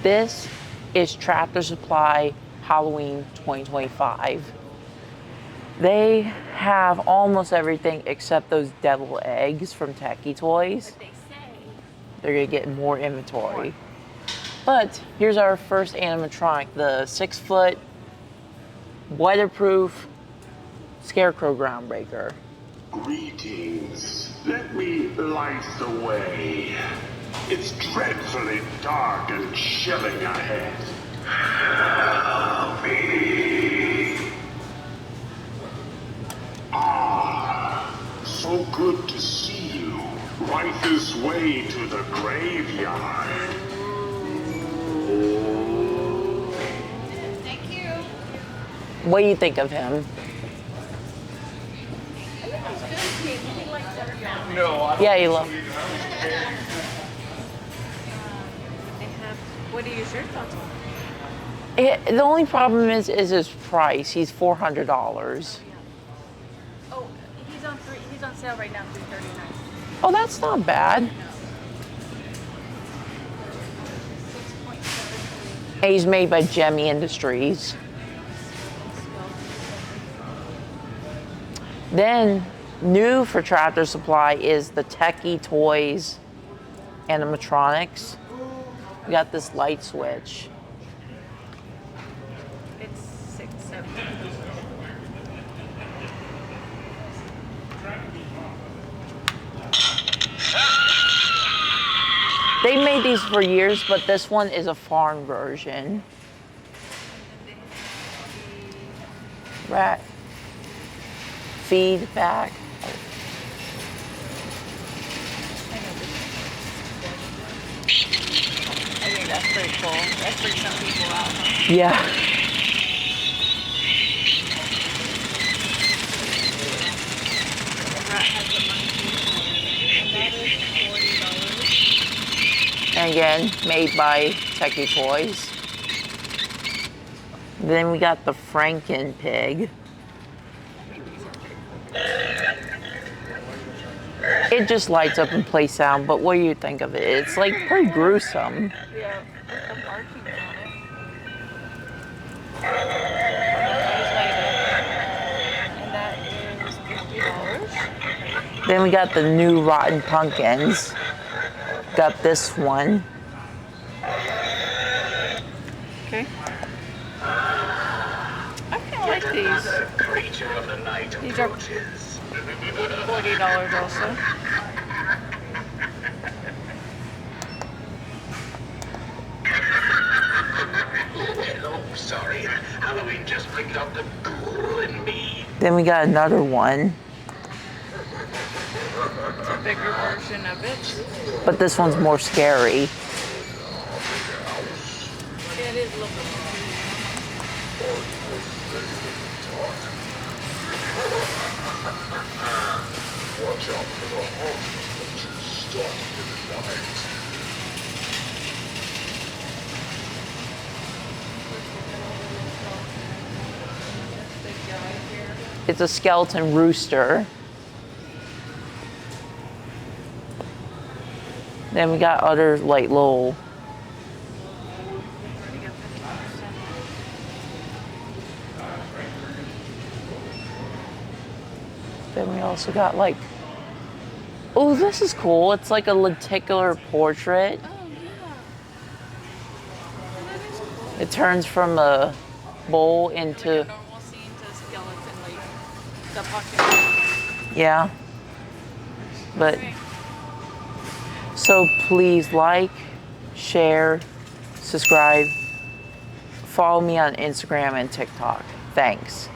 This is Tractor Supply Halloween 2025. They have almost everything except those deviled eggs from Tekky Toys. But they say they're gonna get more inventory. But here's our first animatronic, the 6-foot weatherproof Scarecrow Groundbreaker. Greetings. Let me light the way. It's dreadfully dark and chilling ahead. Help me. Ah, so good to see you. Right this way to the graveyard. thank you. What do you think of him? No, I don't. Yeah, you love. They have. What are your shirt thoughts on? The only problem is his price. He's $400. Oh, he's on sale right now, $339. Oh, that's not bad. 6.73. He's made by Gemmy Industries. Then, new for Tractor Supply is the Tekky Toys animatronics. We got this light switch. It's $6.70. They made these for years, but this one is a farm version. Rat feedback. I think that's pretty cool. That freaks some people out. Huh? Yeah. The rat has a monkey. And that is $40. And again, made by Tekky Toys. Then we got the Franken pig. It just lights up and plays sound, but what do you think of it? It's like pretty gruesome. Yeah, with the markings on it. And that is $50. Then we got the new Rotten Pumpkins. Got this one. Okay. I kind of like these. Creature of the night These are approaches. $40 also. Hello, sorry. Halloween just picked up the ghoul in me. Then we got another one, It's a bigger version of it. but this one's more scary. It is looking. Watch out for the host that you stuck in the night. Big guy here. It's a skeleton rooster. Then we got other like little. We got 50%. Then we also got like. Oh, this is cool. It's like a lenticular portrait. Oh, yeah. That is cool. It turns from a bowl Like a into. normal scene to skeleton, like the pocket. Yeah. But. Okay. So please like, share, subscribe, follow me on Instagram and TikTok. Thanks.